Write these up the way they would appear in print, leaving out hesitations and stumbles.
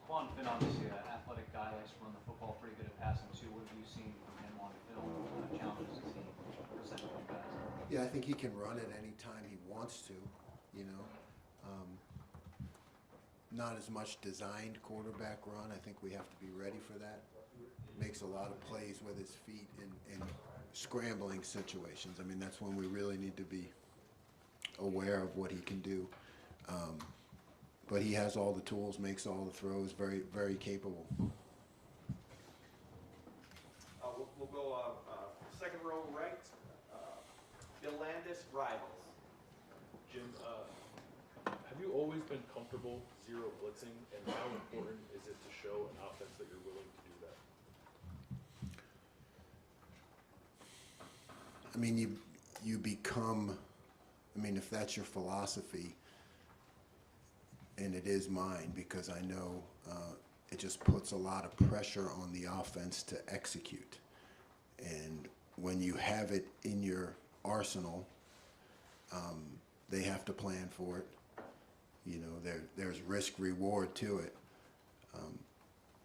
Juan Finn, obviously an athletic guy, likes to run the football, pretty good at passing too. What have you seen from him on film? What kind of challenges has he presented in the past? Yeah, I think he can run it any time he wants to, you know. Not as much designed quarterback run. I think we have to be ready for that. Makes a lot of plays with his feet in scrambling situations. I mean, that's when we really need to be aware of what he can do. But he has all the tools, makes all the throws, very, very capable. We'll go second row right. Delandis Rivals. Jim, have you always been comfortable zero blitzing, and how important is it to show an offense that you're willing to do that? I mean, you become, I mean, if that's your philosophy, and it is mine, because I know it just puts a lot of pressure on the offense to execute. And when you have it in your arsenal, they have to plan for it. You know, there's risk reward to it.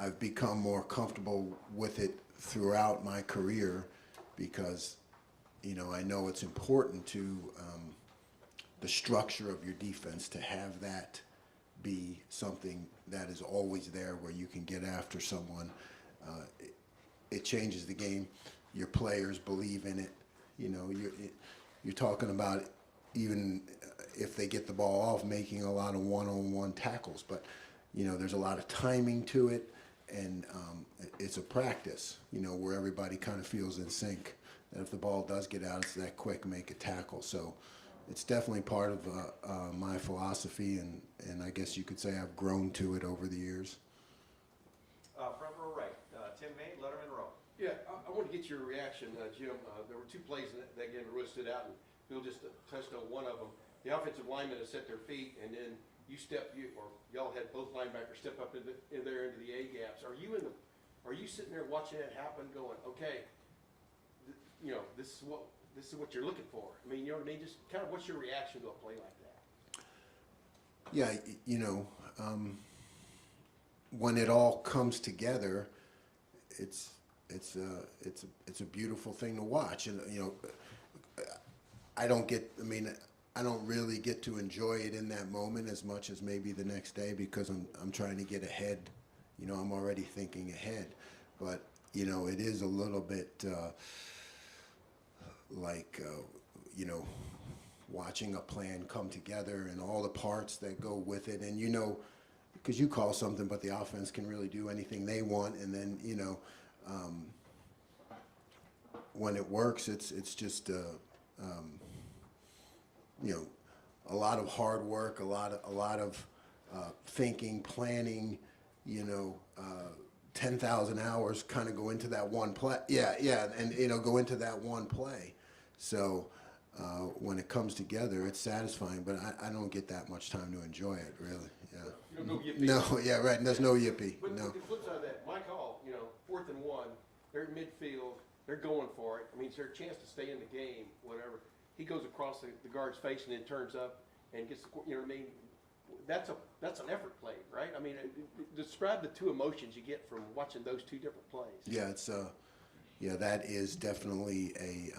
I've become more comfortable with it throughout my career because, you know, I know it's important to the structure of your defense to have that be something that is always there where you can get after someone. It changes the game. Your players believe in it. You know, you're talking about even if they get the ball off, making a lot of one-on-one tackles. But, you know, there's a lot of timing to it, and it's a practice, you know, where everybody kind of feels in sync. And if the ball does get out, it's that quick, make a tackle. So it's definitely part of my philosophy, and I guess you could say I've grown to it over the years. Front row right. Tim May, Letterman Row. Yeah, I want to get your reaction, Jim. There were two plays in that game that really stood out, and Bill just touched on one of them. The offensive linemen had set their feet, and then y'all had both linebackers step up into the A gaps. Are you sitting there watching that happen, going, okay, you know, this is what you're looking for? I mean, you know what I mean? Just kind of what's your reaction to a play like that? Yeah, you know, when it all comes together, it's a beautiful thing to watch. And you know, I don't really get to enjoy it in that moment as much as maybe the next day, because I'm trying to get ahead. You know, I'm already thinking ahead. But you know, it is a little bit you know, watching a plan come together and all the parts that go with it. And you know, because you call something, but the offense can really do anything they want. And then, you know, when it works, it's just you know, a lot of hard work, a lot of thinking, planning. You know, 10,000 hours kind of go into that one play. Yeah, and you know, go into that one play. So when it comes together, it's satisfying. But I don't get that much time to enjoy it, really. Yeah. You don't go yippee. No, yeah, right. And there's no yippee. But No. the flip side of that, Mike Hall, you know, 4th and 1, they're in midfield, they're going for it. I mean, is there a chance to stay in the game, whatever? He goes across the guard's face and then turns up and gets the, you know what I mean? That's an effort play, right? I mean, describe the two emotions you get from watching those two different plays. Yeah, yeah, that is definitely a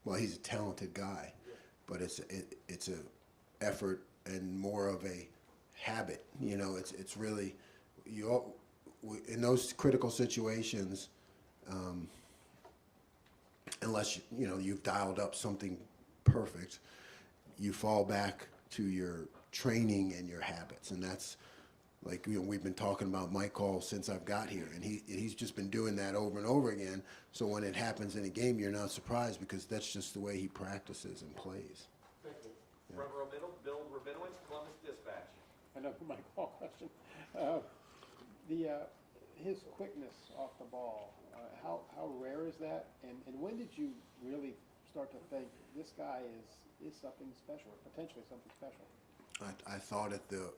well, he's a talented guy, but it's a effort and more of a habit. You know, it's really in those critical situations, unless you know you've dialed up something perfect, you fall back to your training and your habits, and that's like, you know, we've been talking about Mike Hall since I've got here, and he's just been doing that over and over again. So when it happens in a game, you're not surprised, because that's just the way he practices and plays. Thank you. Front row middle, Bill Rabinowitz, Columbus Dispatch. Another Mike Hall question. His quickness off the ball, how rare is that? And when did you really start to think this guy is something special, or potentially something special? I thought it the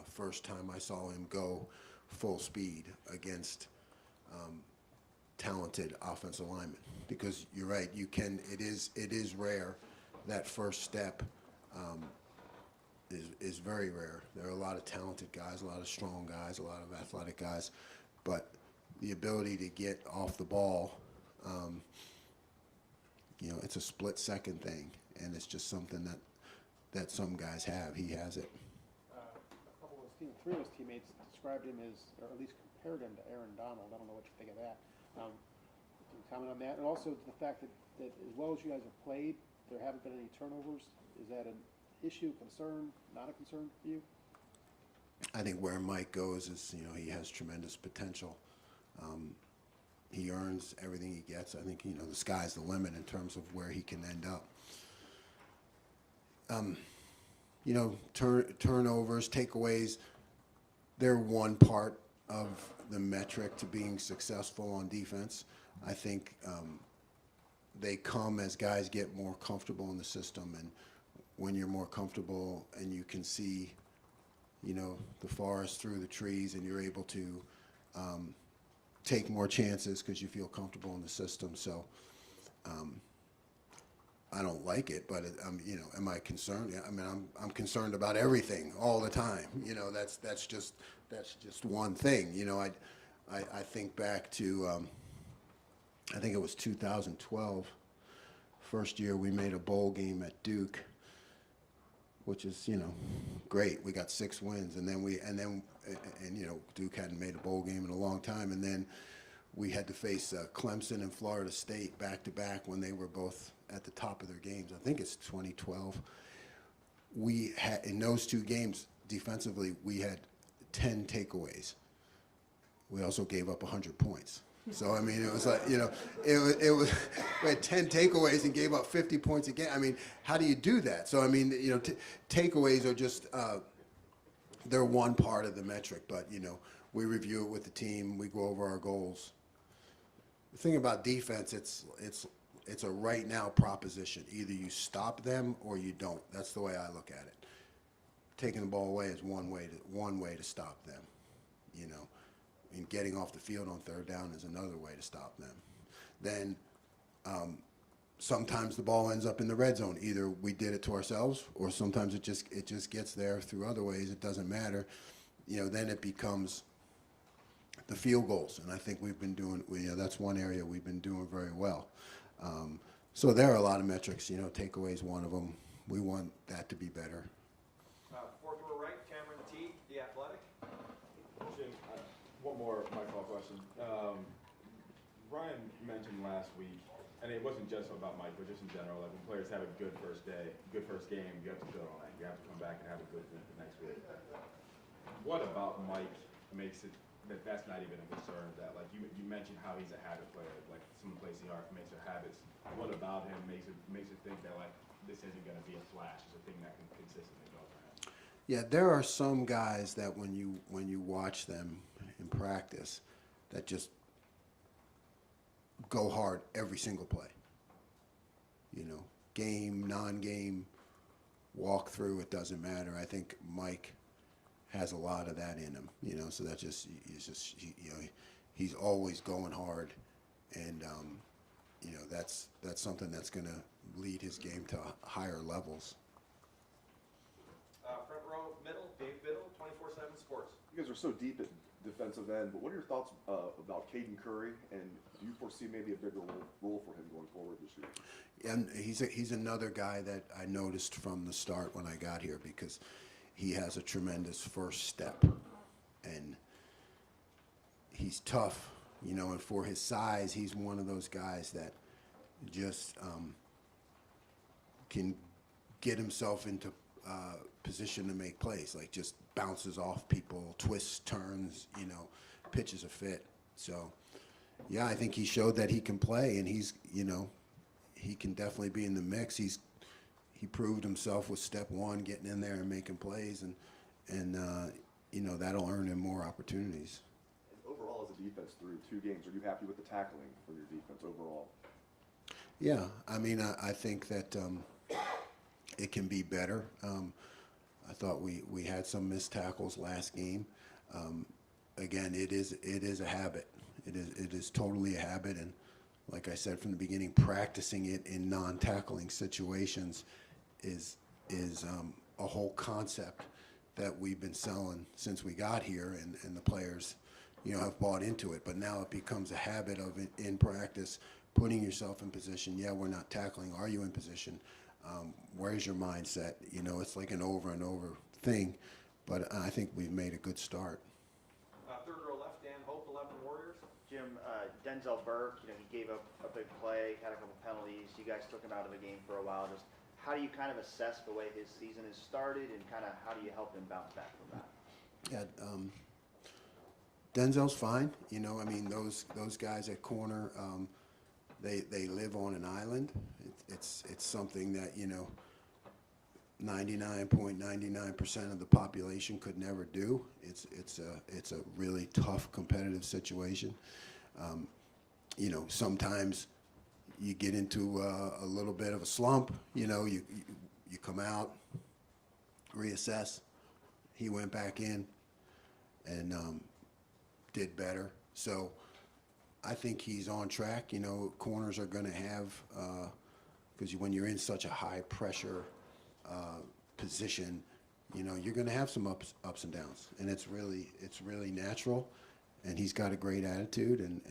first time I saw him go full speed against talented offensive linemen, because you're right, it is rare. That first step is is very rare. There are a lot of talented guys, a lot of strong guys, a lot of athletic guys, but the ability to get off the ball, it's a split-second thing, and it's just something that some guys have. He has it. Three of his teammates described him as, or at least compared him to Aaron Donald. I don't know what you think of that. Can you comment on that? And also the fact that as well as you guys have played, there haven't been any turnovers. Is that an issue, concern, not a concern for you? I think where Mike goes is, he has tremendous potential. He earns everything he gets. I think, the sky's the limit in terms of where he can end up. Turnovers, takeaways, they're one part of the metric to being successful on defense. I think they come as guys get more comfortable in the system, and when you're more comfortable and you can see, the forest through the trees, and you're able to take more chances because you feel comfortable in the system. So I don't like it, but am I concerned? Yeah, I mean, I'm concerned about everything all the time. That's just one thing. I think back to I think it was 2012, first year we made a bowl game at Duke, which is great. We got 6 wins, and then Duke hadn't made a bowl game in a long time, and then we had to face Clemson and Florida State back to back when they were both at the top of their games. I think it's 2012. We had, in those 2 games defensively, we had 10 takeaways. We also gave up 100 points. So I mean, it was like it was we had 10 takeaways and gave up 50 points a game. I mean, how do you do that? So I mean, takeaways are just they're one part of the metric, but we review it with the team. We go over our goals. The thing about defense, it's a right now proposition. Either you stop them or you don't. That's the way I look at it. Taking the ball away is one way to stop them. And getting off the field on 3rd down is another way to stop them. Then sometimes the ball ends up in the red zone. Either we did it to ourselves, or sometimes it just gets there through other ways. It doesn't matter. Then it becomes the field goals, and I think we've been doing. That's one area we've been doing very well. So there are a lot of metrics. Takeaways one of them. We want that to be better. 4th row right, Cameron T, The Athletic. Jim, one more Mike Hall question. Ryan mentioned last week, and it wasn't just about Mike, but just in general, like when players have a good first day, good first game, you have to build on that. You have to come back and have a good week the next week. What about Mike makes it that's not even a concern? That, like you mentioned how he's a habit player, like someone plays the art, makes their habits. What about him makes it think that like this isn't going to be a flash? It's a thing that can consistently go for him. Yeah, there are some guys that when you watch them in practice, that just go hard every single play. Game, non-game, walk through, it doesn't matter. I think Mike has a lot of that in him, so that's just, he's always going hard, and, that's something that's going to lead his game to higher levels. Front row middle, Dave Biddle, 24/7 Sports. You guys are so deep at defensive end, but what are your thoughts about Caden Curry, and do you foresee maybe a bigger role for him going forward this year? And he's another guy that I noticed from the start when I got here, because he has a tremendous first step, and he's tough, and for his size, he's one of those guys that just can get himself into position to make plays, like just bounces off people, twists, turns, pitches a fit. So, yeah, I think he showed that he can play, and he's, he can definitely be in the mix. He proved himself with step 1, getting in there and making plays, and that'll earn him more opportunities. And overall, as a defense through 2 games, are you happy with the tackling for your defense overall? Yeah, I mean, I think that it can be better. I thought we had some missed tackles last game. Again, it is a habit. It is totally a habit, and like I said from the beginning, practicing it in non-tackling situations is a whole concept that we've been selling since we got here, and the players, have bought into it. But now it becomes a habit of in practice, putting yourself in position. Yeah, we're not tackling. Are you in position? Where's your mindset? It's like an over and over thing. But I think we've made a good start. Third row left, Dan Hope, 11 Warriors. Jim, Denzel Burke, he gave up a big play, had a couple penalties. You guys took him out of the game for a while. Just how do you kind of assess the way his season has started, and kind of how do you help him bounce back from that? Yeah, Denzel's fine. Those guys at corner, they live on an island. It's something that 99.99% of the population could never do. It's a really tough competitive situation. Sometimes you get into a little bit of a slump. You come out, reassess. He went back in and did better. So I think he's on track. Corners are going to have, because when you're in such a high pressure position, you're going to have some ups and downs, and it's really natural. And he's got a great attitude, and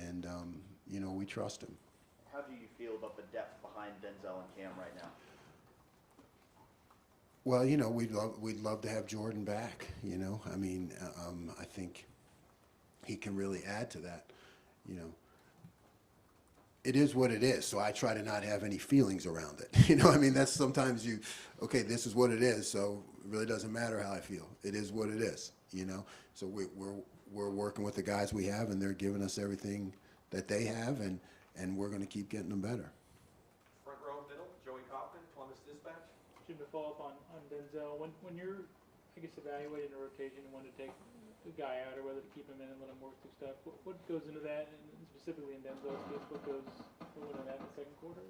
we trust him. How do you feel about the depth behind Denzel and Cam right now? Well, we'd love to have Jordan back. I think he can really add to that. It is what it is, so I try to not have any feelings around it. That's sometimes this is what it is, so it really doesn't matter how I feel. It is what it is, So we're working with the guys we have, and they're giving us everything that they have, and we're going to keep getting them better. Front row middle, Joey Kaufman, Columbus Dispatch. Jim, to follow up on Denzel, when you're, evaluating a rotation and when to take a guy out or whether to keep him in and let him work through stuff, what goes into that, and specifically in Denzel's case, what goes into that in the second quarter?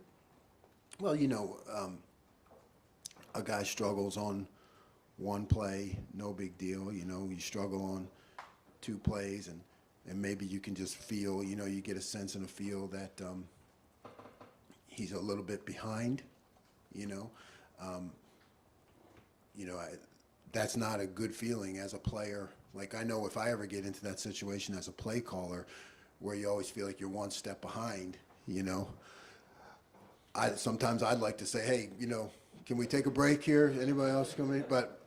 Well, a guy struggles on one play, no big deal. You struggle on two plays, and maybe you can just feel, you get a sense and a feel that he's a little bit behind, that's not a good feeling as a player. Like, I know if I ever get into that situation as a play caller where you always feel like you're one step behind, sometimes I'd like to say, hey, can we take a break here? Anybody else coming? But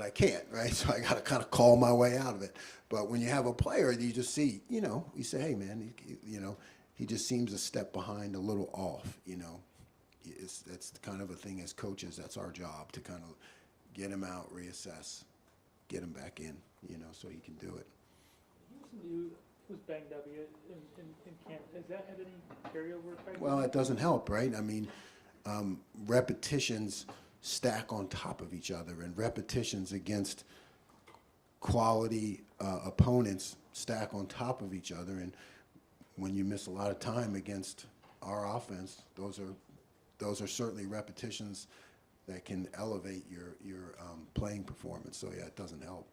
I can't, right? So I got to kind of call my way out of it. But when you have a player, you just see, you say, hey, man, he just seems a step behind, a little off, That's kind of a thing as coaches. That's our job, to kind of get him out, reassess, get him back in, so he can do it. He was banged up in camp. Has that had any carryover effect? Well, it doesn't help, right? Repetitions stack on top of each other, and repetitions against quality opponents stack on top of each other. And when you miss a lot of time against our offense, those are certainly repetitions that can elevate your playing performance. So yeah, it doesn't help.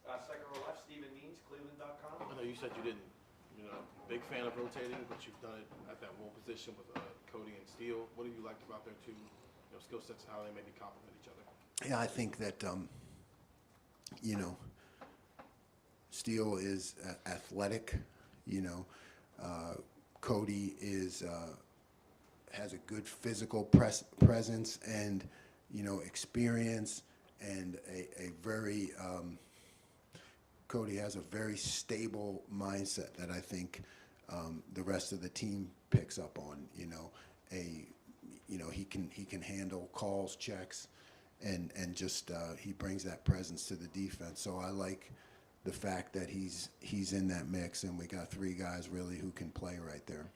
Second row left, Stephen Means, Cleveland.com. I know you said you didn't, big fan of rotating, but you've done it at that one position with Cody and Steele. What do you like about their two skill sets, how they maybe complement each other? Yeah, I think that, Steele is athletic, Cody has a good physical presence and, experience, and a very, Cody has a very stable mindset that I think the rest of the team picks up on. He can handle calls, checks, and just he brings that presence to the defense. So I like the fact that he's in that mix, and we got three guys really who can play right there.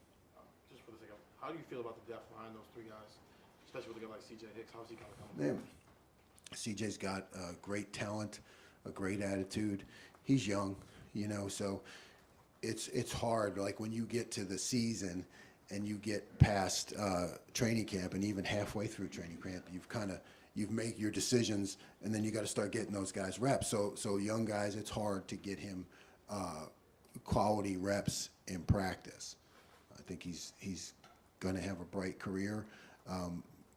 Just for the sake of, how do you feel about the depth behind those three guys, especially with a guy like C.J. Hicks? How's he kind of coming? Yeah. CJ's got great talent, a great attitude. He's young, so it's hard. Like when you get to the season and you get past training camp, and even halfway through training camp, you've made your decisions, and then you got to start getting those guys reps. So young guys, it's hard to get him quality reps in practice. I think he's going to have a bright career,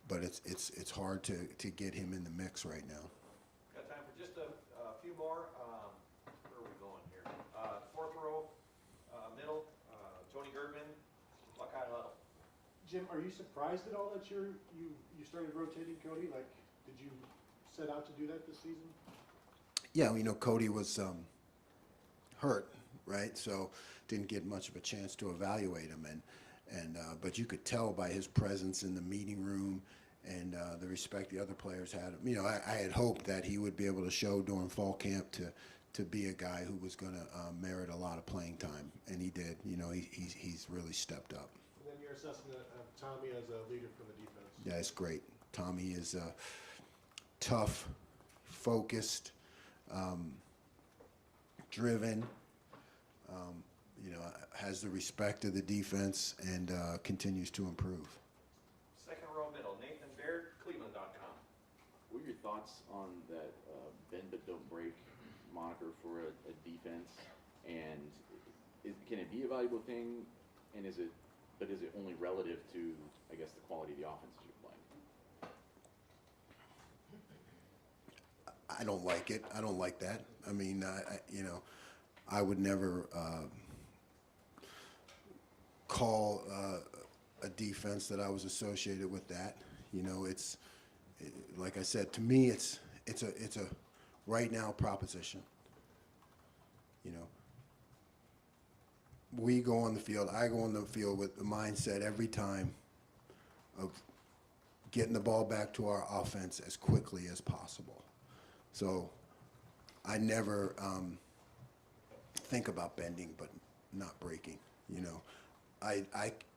but it's hard to get him in the mix right now. Got just a few more. Where are we going here? Fourth row, middle, Tony Gergman, Buckeye Huddle. Jim, are you surprised at all that you started rotating Cody? Like, did you set out to do that this season? Yeah, you know, Cody was hurt, right? So didn't get much of a chance to evaluate him, but you could tell by his presence in the meeting room and the respect the other players had. You know, I had hoped that he would be able to show during fall camp to be a guy who was going to merit a lot of playing time, and he did. You know, he's really stepped up. And then your assessment of Tommy as a leader for the defense. Yeah, it's great. Tommy is tough, focused, driven, you know, has the respect of the defense, and continues to improve. Second row, middle, Nathan Baird, Cleveland.com. What are your thoughts on that bend but don't break moniker for a defense? And can it be a valuable thing? And is it only relative to, I guess, the quality of the offenses you're playing? I don't like it. I don't like that. I mean, you know, I would never call a defense that I was associated with that. You know, like I said, to me, it's a right now proposition. You know, we go on the field. I go on the field with the mindset every time of getting the ball back to our offense as quickly as possible. So I never think about bending but not breaking. You know,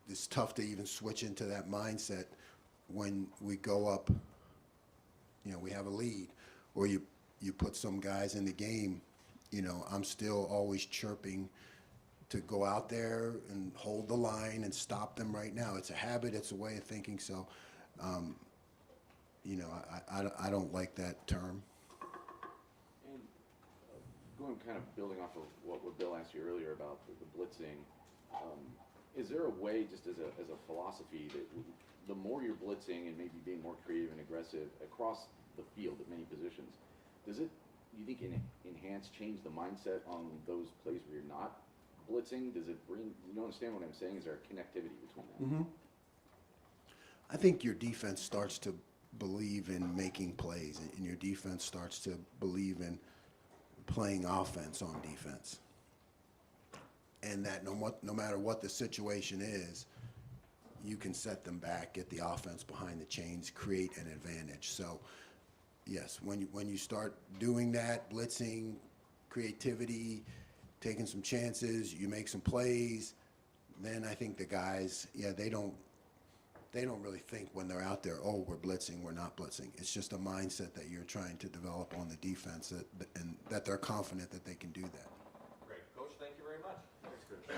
it's tough to even switch into that mindset when we go up. You know, we have a lead, or you put some guys in the game. You know, I'm still always chirping to go out there and hold the line and stop them right now. It's a habit. It's a way of thinking. So, you know, I don't like that term. And going kind of building off of what Bill asked you earlier about the blitzing, is there a way, just as a philosophy, that the more you're blitzing and maybe being more creative and aggressive across the field at many positions, does it, you think, change the mindset on those plays where you're not blitzing? Does it bring, you understand what I'm saying? Is there a connectivity between them? Mm-hmm. I think your defense starts to believe in making plays, and your defense starts to believe in playing offense on defense. And that no matter what the situation is, you can set them back, get the offense behind the chains, create an advantage. So, yes, when you start doing that, blitzing, creativity, taking some chances, you make some plays, then I think the guys, yeah, they don't really think when they're out there, oh, we're blitzing, we're not blitzing. It's just a mindset that you're trying to develop on the defense, and that they're confident that they can do that. Great. Coach, thank you very much. Thanks, Coach.